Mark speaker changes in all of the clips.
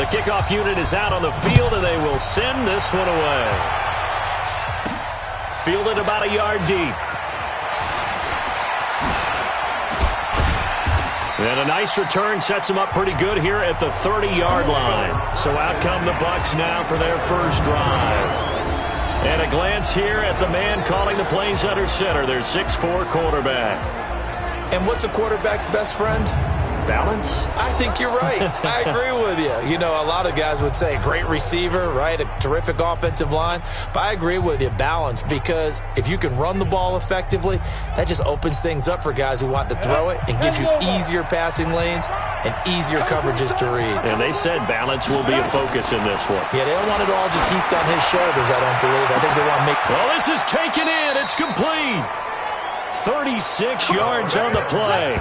Speaker 1: The kickoff unit is out on the field, and they will send this one away. Fielded about a yard deep. And a nice return sets them up pretty good here at the 30-yard line. So out come the Bucs now for their first drive. And a glance here at the man calling the plays under center, their 6'4" quarterback.
Speaker 2: And what's a quarterback's best friend?
Speaker 1: Balance?
Speaker 2: I think you're right. I agree with you. You know, a lot of guys would say great receiver, right? A terrific offensive line. But I agree with you, balance, because if you can run the ball effectively, that just opens things up for guys who want to throw it and gives you easier passing lanes and easier coverages to read.
Speaker 1: And they said balance will be a focus in this one.
Speaker 2: Yeah, they don't want it all just heaped on his shoulders, I don't believe. I think they want to make...
Speaker 1: Well, this is taken in. It's complete. 36 yards on the play.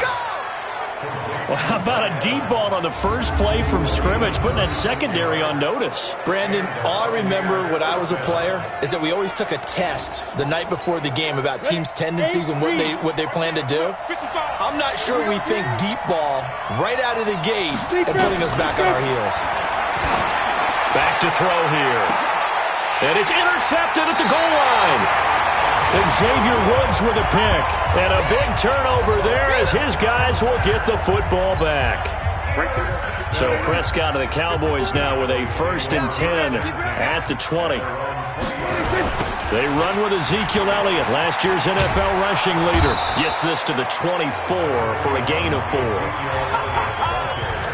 Speaker 1: Well, how about a deep ball on the first play from scrimmage, putting that secondary on notice?
Speaker 2: Brandon, all I remember when I was a player is that we always took a test the night before the game about teams' tendencies and what they plan to do. I'm not sure we think deep ball right out of the gate and putting us back on our heels.
Speaker 1: Back to throw here. And it's intercepted at the goal line. And Xavier Woods with a pick. And a big turnover there as his guys will get the football back. So Prescott of the Cowboys now with a 1st and 10 at the 20. They run with Ezekiel Elliott, last year's NFL rushing leader. Gets this to the 24 for a gain of 4.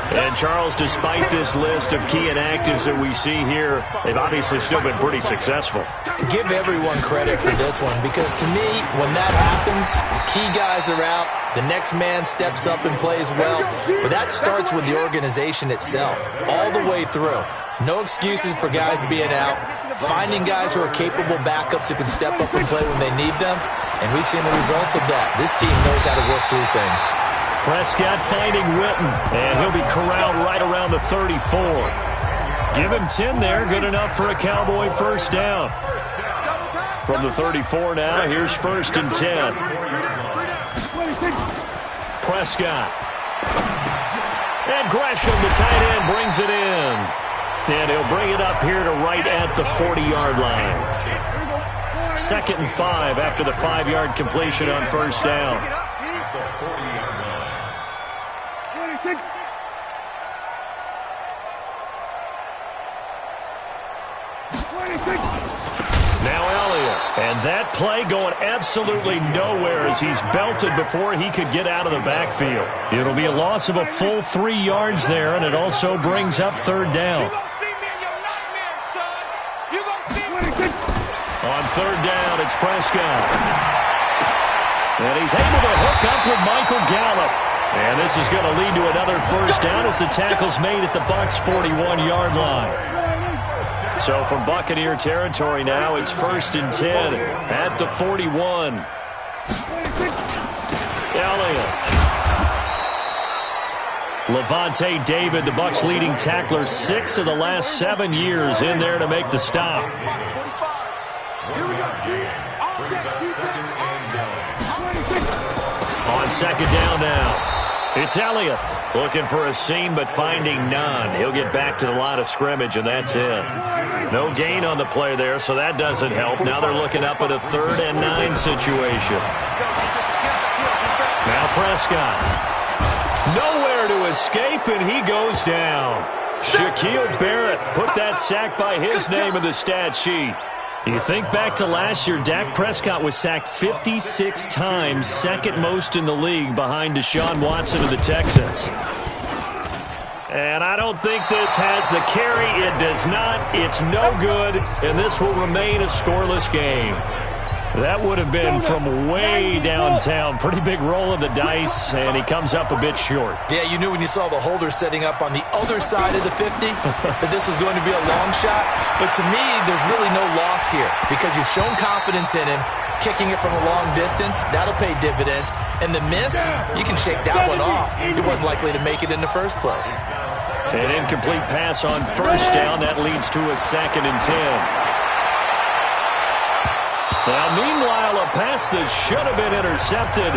Speaker 1: And, Charles, despite this list of key inactives that we see here, they've obviously still been pretty successful.
Speaker 2: Give everyone credit for this one, because to me, when that happens, key guys are out, the next man steps up and plays well, but that starts with the organization itself, all the way through. No excuses for guys being out, finding guys who are capable backups who can step up and play when they need them, and we've seen the results of that. This team knows how to work through things.
Speaker 1: Prescott finding Witten, and he'll be corralled right around the 34. Give him 10 there, good enough for a Cowboy first down. From the 34 now, here's 1st and 10. Prescott. And Gresham, the tight end, brings it in. And he'll bring it up here to right at the 40-yard line. 2nd and 5 after the 5-yard completion on first down. Now Elliott. And that play going absolutely nowhere as he's belted before he could get out of the backfield. It'll be a loss of a full 3 yards there, and it also brings up 3rd down. On 3rd down, it's Prescott. And he's able to hook up with Michael Gallup. And this is going to lead to another first down as the tackle's made at the Bucs' 41-yard line. So from Buccaneer territory now, it's 1st and 10 at the 41. Elliott. Levante David, the Bucs' leading tackler, 6 of the last 7 years in there to make the stop. On 2nd down now. It's Elliott looking for a seam but finding none. He'll get back to the line of scrimmage, and that's it. No gain on the play there, so that doesn't help. Now they're looking up at a 3rd and 9 situation. Now Prescott. Nowhere to escape, and he goes down. Shaquille Barrett put that sack by his name in the stat sheet. You think back to last year, Dak Prescott was sacked 56 times, 2nd most in the league behind Deshaun Watson of the Texans. And I don't think this has the carry. It does not. It's no good, and this will remain a scoreless game. That would have been from way downtown. Pretty big roll of the dice, and he comes up a bit short.
Speaker 2: Yeah, you knew when you saw the holder setting up on the other side of the 50 that this was going to be a long shot. But to me, there's really no loss here because you've shown confidence in him. Kicking it from a long distance, that'll pay dividends. And the miss, you can shake that one off. He wasn't likely to make it in the first place.
Speaker 1: An incomplete pass on first down. That leads to a 2nd and 10. Now, meanwhile, a pass that should have been intercepted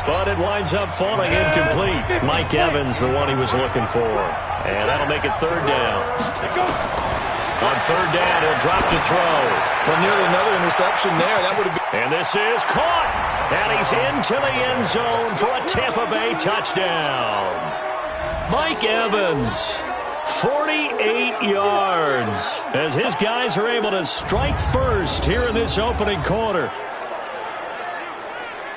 Speaker 1: but it winds up falling incomplete. Mike Evans, the one he was looking for. And that'll make it third down. On third down, he'll drop to throw.
Speaker 2: Well, nearly another interception there. That would have been...
Speaker 1: And this is caught. And he's into the end zone for a Tampa Bay touchdown. Mike Evans, 48 yards, as his guys are able to strike first here in this opening quarter.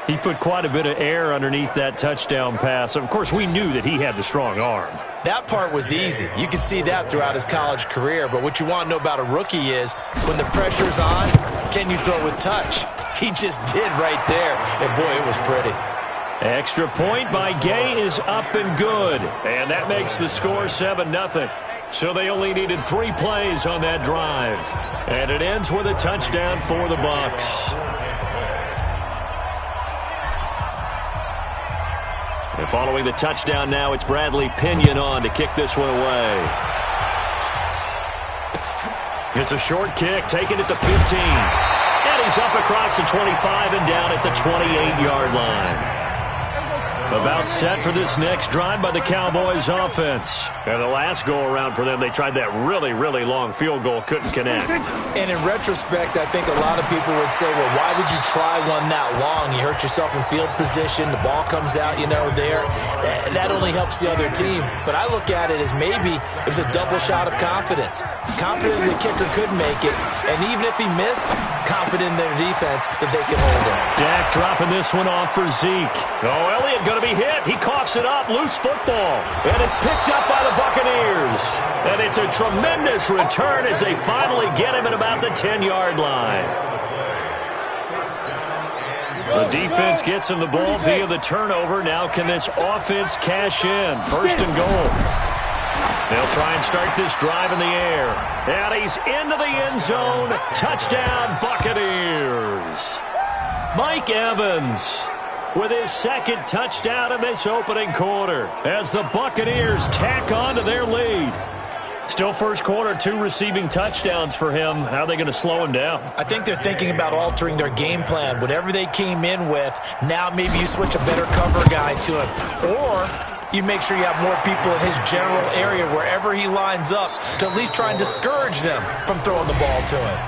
Speaker 1: He put quite a bit of air underneath that touchdown pass. Of course, we knew that he had the strong arm.
Speaker 2: That part was easy. You could see that throughout his college career. But what you want to know about a rookie is when the pressure's on, can you throw with touch? He just did right there. And, boy, it was pretty.
Speaker 1: Extra point by Gay is up and good. And that makes the score 7-0. So they only needed 3 plays on that drive. And it ends with a touchdown for the Bucs. And following the touchdown now, it's Bradley Pinion on to kick this one away. It's a short kick, taking it to 15. And he's up across the 25 and down at the 28-yard line. About set for this next drive by the Cowboys offense. And the last go-around for them, they tried that really, really long field goal, couldn't connect.
Speaker 2: And in retrospect, I think a lot of people would say, well, why would you try one that long? You hurt yourself in field position, the ball comes out, there. That only helps the other team. But I look at it as maybe it was a double shot of confidence. Confident the kicker could make it, and even if he missed, confident in their defense that they can hold him.
Speaker 1: Dak dropping this one off for Zeke. Oh, Elliott going to be hit. He coughs it up. Loose football. And it's picked up by the Buccaneers. And it's a tremendous return as they finally get him at about the 10-yard line. The defense gets him the ball via the turnover. Now can this offense cash in? First and goal. They'll try and start this drive in the air. And he's into the end zone. Touchdown, Buccaneers. Mike Evans with his second touchdown in this opening quarter as the Buccaneers tack on to their lead. Still first quarter, 2 receiving touchdowns for him. How are they going to slow him down?
Speaker 2: I think they're thinking about altering their game plan. Whatever they came in with, now maybe you switch a better cover guy to him. Or you make sure you have more people in his general area wherever he lines up to at least try and discourage them from throwing the ball to him.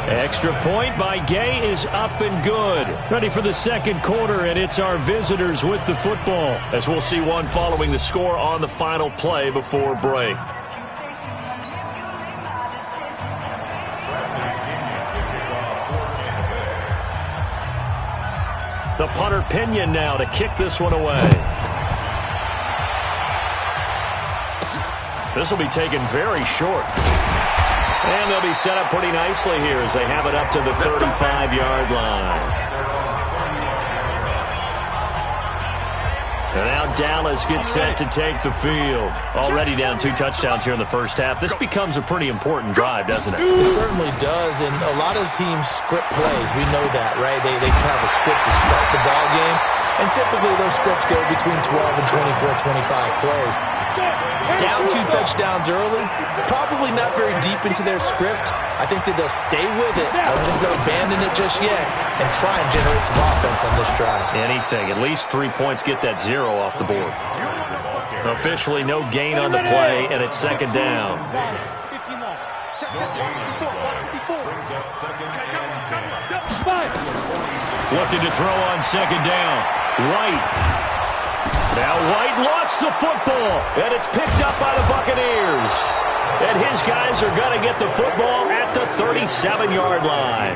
Speaker 1: Extra point by Gay is up and good. Ready for the second quarter, and it's our visitors with the football, as we'll see one following the score on the final play before break. The punter Pinion now to kick this one away. This will be taken very short. And they'll be set up pretty nicely here as they have it up to the 35-yard line. And now Dallas gets set to take the field. Already down 2 touchdowns here in the first half. This becomes a pretty important drive, doesn't it?
Speaker 2: It certainly does, and a lot of the teams script plays. We know that, right? They have a script to start the ball game, and typically those scripts go between 12 and 24, 25 plays. Down 2 touchdowns early, probably not very deep into their script. I think that they'll stay with it. I don't think they'll abandon it just yet and try and generate some offense on this drive.
Speaker 1: Anything. At least 3 points, get that 0 off the board. Officially no gain on the play, and it's second down. Looking to throw on second down. White. Now White lost the football, and it's picked up by the Buccaneers. And his guys are going to get the football at the 37-yard line.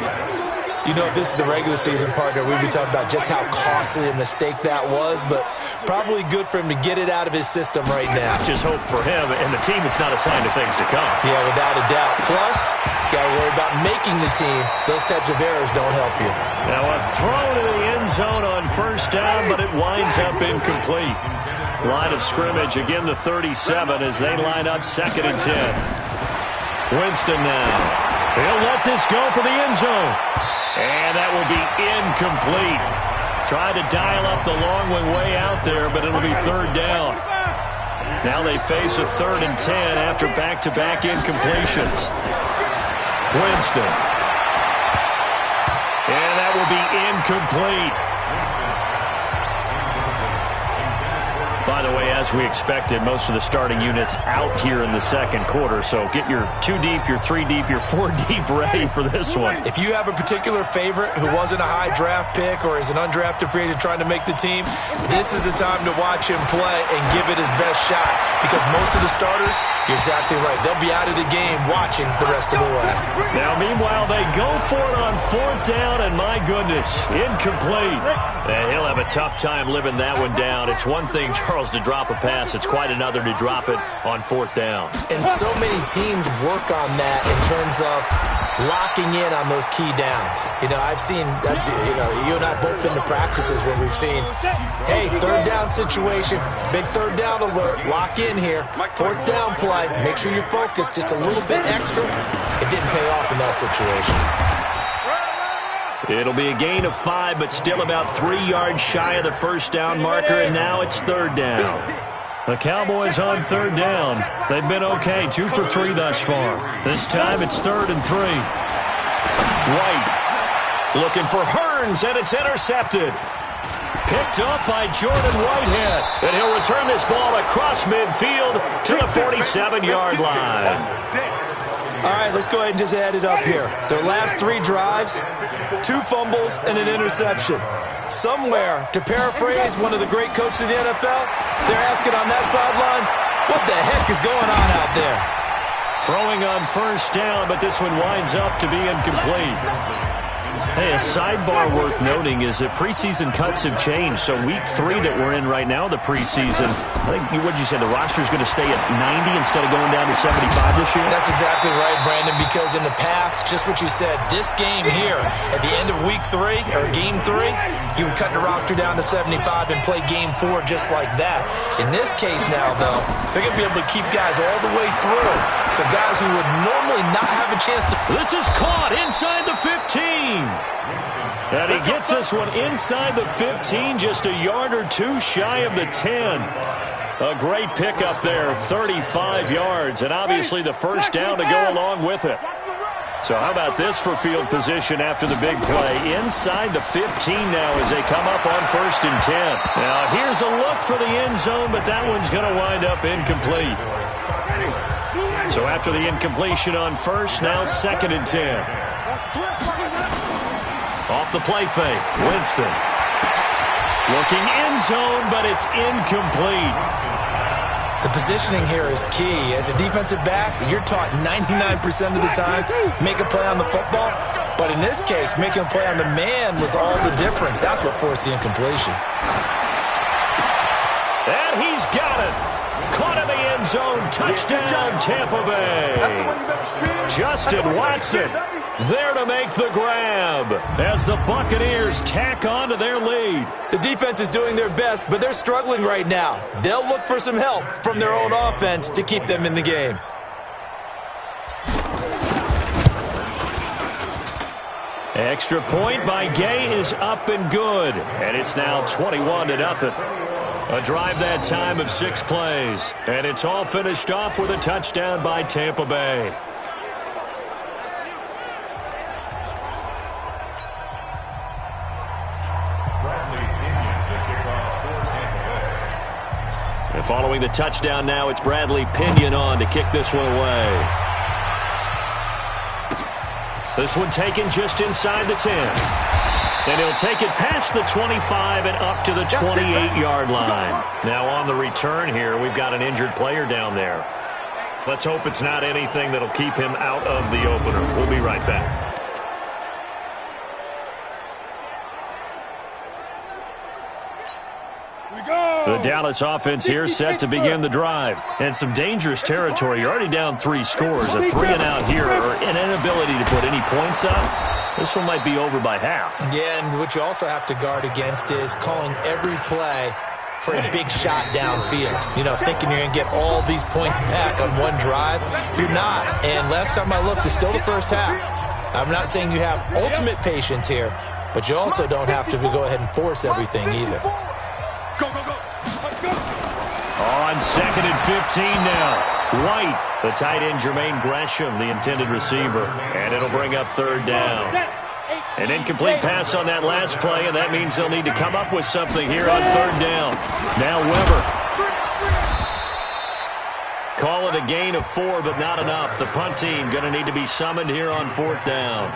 Speaker 2: You know, if this is the regular season, partner, we'd be talking about just how costly a mistake that was, but probably good for him to get it out of his system right now.
Speaker 1: Just hope for him and the team it's not a sign of things to come.
Speaker 2: Yeah, without a doubt. Plus, got to worry about making the team. Those types of errors don't help you.
Speaker 1: Now a throw to the end zone on first down, but it winds up incomplete. Line of scrimmage, again the 37 as they line up 2nd and 10. Winston now. He'll let this go for the end zone. And that will be incomplete. Tried to dial up the long one way out there, but it'll be third down. Now they face a 3rd and 10 after back-to-back incompletions. Winston. And that will be incomplete. By the way, as we expected, most of the starting units out here in the second quarter. So get your 2 deep, your 3 deep, your 4 deep ready for this one.
Speaker 2: If you have a particular favorite who wasn't a high draft pick or is an undrafted free agent trying to make the team, this is the time to watch him play and give it his best shot. Because most of the starters, you're exactly right, they'll be out of the game watching the rest of the way.
Speaker 1: Now, meanwhile, they go for it on 4th down, and my goodness, incomplete. He'll have a tough time living that one down. It's one thing, Charles, to drop a pass. It's quite another to drop it on 4th down.
Speaker 2: And so many teams work on that in terms of locking in on those key downs. I've seen, you and I both been to practices where we've seen, hey, 3rd down situation, big 3rd down alert, lock in here, 4th down play, make sure you're focused just a little bit extra. It didn't pay off in that situation.
Speaker 1: It'll be a gain of 5, but still about 3 yards shy of the 1st down marker, and now it's 3rd down. The Cowboys on 3rd down. They've been okay, 2 for 3 thus far. This time it's 3rd and 3. White looking for Hearns, and it's intercepted. Picked up by Jordan Whitehead, and he'll return this ball across midfield to the 47-yard line.
Speaker 2: All right, let's go ahead and just add it up here. Their last 3 drives, 2 fumbles and an interception. Somewhere, to paraphrase one of the great coaches of the NFL, they're asking on that sideline, what the heck is going on out there?
Speaker 1: Throwing on 1st down, but this one winds up to be incomplete. Hey, a sidebar worth noting is that preseason cuts have changed. So week 3 that we're in right now, the preseason, I think, what did you say, the roster's going to stay at 90 instead of going down to 75 this year?
Speaker 2: That's exactly right, Brandon, because in the past, just what you said, this game here, at the end of week 3, or game 3, you would cut the roster down to 75 and play game 4 just like that. In this case now, though, they're going to be able to keep guys all the way through. So guys who would normally not have a chance to...
Speaker 1: This is caught inside the 15. And he gets this one inside the 15, just a yard or 2 shy of the 10. A great pickup there, 35 yards, and obviously the 1st down to go along with it. So how about this for field position after the big play? Inside the 15 now as they come up on 1st and 10. Now here's a look for the end zone, but that one's going to wind up incomplete. So after the incompletion on 1st, now 2nd and 10. Off the play fake, Winston. Looking end zone, but it's incomplete.
Speaker 2: The positioning here is key. As a defensive back, you're taught 99% of the time, make a play on the football. But in this case, making a play on the man was all the difference. That's what forced the incompletion.
Speaker 1: And he's got it. Caught in the end zone. Touchdown, Tampa Bay. Justin Watson there to make the grab as the Buccaneers tack on to their lead.
Speaker 2: The defense is doing their best, but they're struggling right now. They'll look for some help from their own offense to keep them in the game.
Speaker 1: Extra point by Gay is up and good, and it's now 21-0. A drive that time of 6 plays, and it's all finished off with a touchdown by Tampa Bay. And following the touchdown now, it's Bradley Pinion on to kick this one away. This one taken just inside the 10. And he'll take it past the 25 and up to the 28-yard line. Now on the return here, we've got an injured player down there. Let's hope it's not anything that'll keep him out of the opener. We'll be right back. The Dallas offense here set to begin the drive. And some dangerous territory. You're already down 3 scores. A 3-and-out here, or an inability to put any points up. This one might be over by half.
Speaker 2: Yeah, and what you also have to guard against is calling every play for a big shot downfield. You know, thinking you're going to get all these points back on one drive. You're not. And last time I looked, it's still the first half. I'm not saying you have ultimate patience here, but you also don't have to go ahead and force everything either.
Speaker 1: On 2nd and 15 now. White, the tight end Jermaine Gresham, the intended receiver. And it'll bring up 3rd down. An incomplete pass on that last play, and that means they'll need to come up with something here on 3rd down. Now Weber Call it a gain of 4, but not enough. The punt team going to need to be summoned here on 4th down.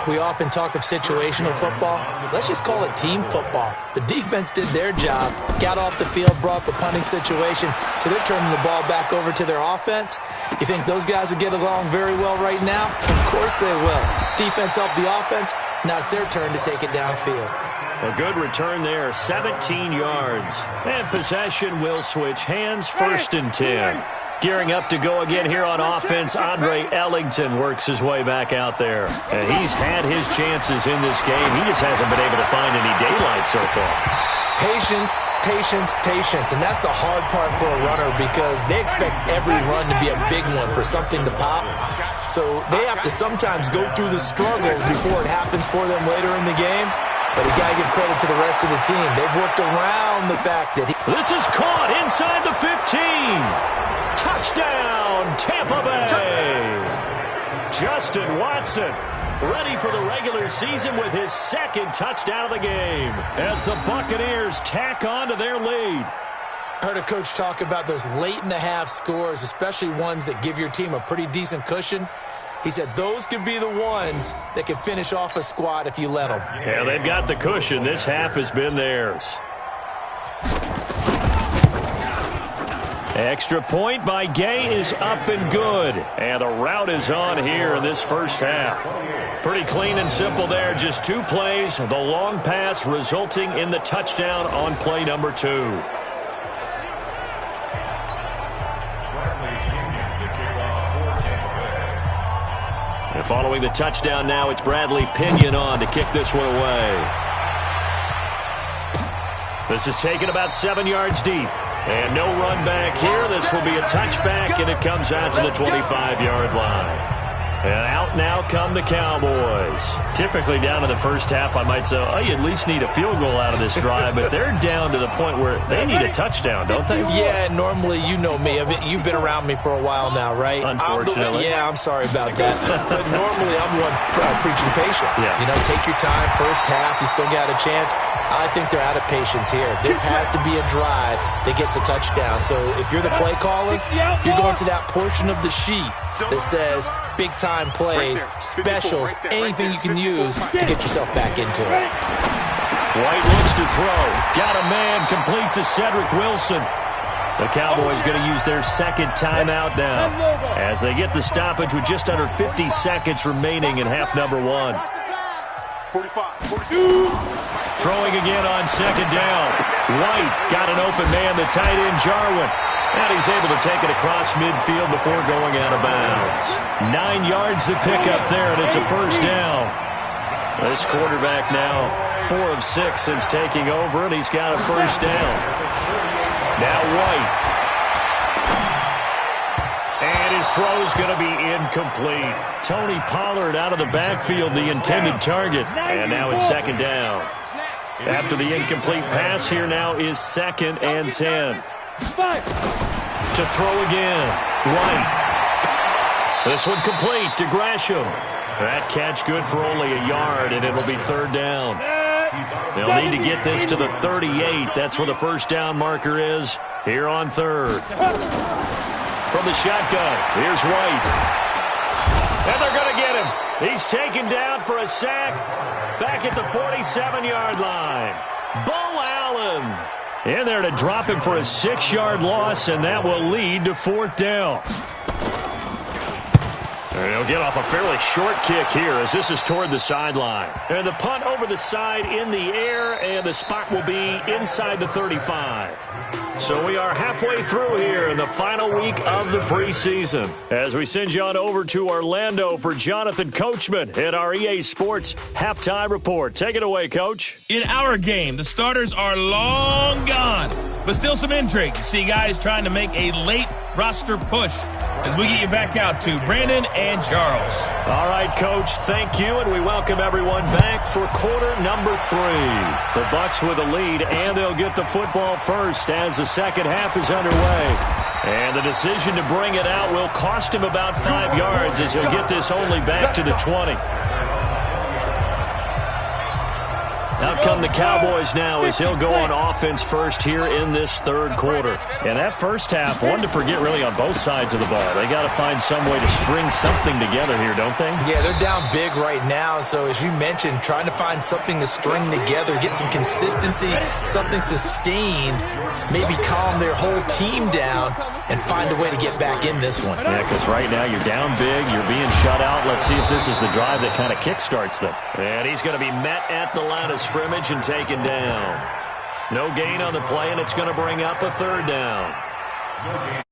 Speaker 2: We often talk of situational football. Let's just call it team football. The defense did their job, got off the field, brought the punting situation, so they're turning the ball back over to their offense. You think those guys will get along very well right now? Of course they will. Defense helped the offense. Now it's their turn to take it downfield.
Speaker 1: A good return there, 17 yards. And possession will switch hands, 1st and 10. Gearing up to go again here on offense, Andre Ellington works his way back out there. And he's had his chances in this game. He just hasn't been able to find any daylight so far.
Speaker 2: Patience, patience, patience. And that's the hard part for a runner because they expect every run to be a big one for something to pop. So they have to sometimes go through the struggles before it happens for them later in the game. But you got to give credit to the rest of the team. They've worked around the fact that
Speaker 1: This is caught inside the 15. Touchdown, Tampa Bay. Justin Watson ready for the regular season with his 2nd touchdown of the game as the Buccaneers tack on to their lead.
Speaker 2: I heard a coach talk about those late-in-the-half scores, especially ones that give your team a pretty decent cushion. He said those could be the ones that can finish off a squad if you let them.
Speaker 1: Yeah, they've got the cushion. This half has been theirs. Extra point by Gay is up and good. And the route is on here in this first half. Pretty clean and simple there. Just 2 plays. The long pass resulting in the touchdown on play number 2. And following the touchdown now, it's Bradley Pinion on to kick this one away. This is taken about 7 yards deep. And no run back here. This will be a touchback, and it comes out to the 25-yard line. And out now come the Cowboys. Typically down in the first half, I might say, oh, you at least need a field goal out of this drive. But they're down to the point where they need a touchdown, don't they?
Speaker 2: Yeah, normally, you know me. You've been around me for a while now, right?
Speaker 1: Unfortunately.
Speaker 2: I'm sorry about that. But normally, I'm the one preaching patience.
Speaker 1: Yeah.
Speaker 2: You know, take your time. First half, you still got a chance. I think they're out of patience here. This has to be a drive that gets a touchdown. So if you're the play caller, you're going to that portion of the sheet that says big-time plays, specials, anything you can use to get yourself back into it.
Speaker 1: White looks to throw. Got a man complete to Cedric Wilson. The Cowboys going to use their 2nd timeout now as they get the stoppage with just under 50 seconds remaining in half number 1.
Speaker 3: 45, 42.
Speaker 1: Throwing again on 2nd down. White got an open man, the tight end Jarwin. And he's able to take it across midfield before going out of bounds. 9 yards to pick up there, and it's a first down. This quarterback now 4 of 6 since taking over, and he's got a first down. Now White. And his throw's going to be incomplete. Tony Pollard out of the backfield, the intended target. And now it's 2nd down. After the incomplete pass, here now is 2nd and 10. To throw again. White. This one complete to Gresham. That catch good for only a yard, and it'll be 3rd down. They'll need to get this to the 38. That's where the first down marker is here on 3rd. From the shotgun, here's White. And they're going to get him. He's taken down for a sack back at the 47-yard line. Bo Allen in there to drop him for a 6-yard loss, and that will lead to 4th down. And he'll get off a fairly short kick here as this is toward the sideline. And the punt over the side in the air, and the spot will be inside the 35. So we are halfway through here in the final week of the preseason as we send you on over to Orlando for Jonathan Coachman at our EA Sports Halftime Report. Take it away, Coach.
Speaker 4: In our game, the starters are long gone, but still some intrigue. You see guys trying to make a late roster push as we get you back out to Brandon and Charles.
Speaker 1: All right, Coach, thank you, and we welcome everyone back for quarter number 3. The Bucs with a lead, and they'll get the football first as the second half is underway. And the decision to bring it out will cost him about 5 yards as he'll get this only back to the 20. Out come the Cowboys now as he'll go on offense first here in this third quarter. And that first half, one to forget really on both sides of the ball. They got to find some way to string something together here, don't they?
Speaker 2: Yeah, they're down big right now. So as you mentioned, trying to find something to string together, get some consistency, something sustained, maybe calm their whole team down and find a way to get back in this one.
Speaker 1: Yeah, because right now you're down big, you're being shut out. Let's see if this is the drive that kind of kickstarts them. And he's going to be met at the line of scrimmage and taken down. No gain on the play, and it's going to bring up a third down.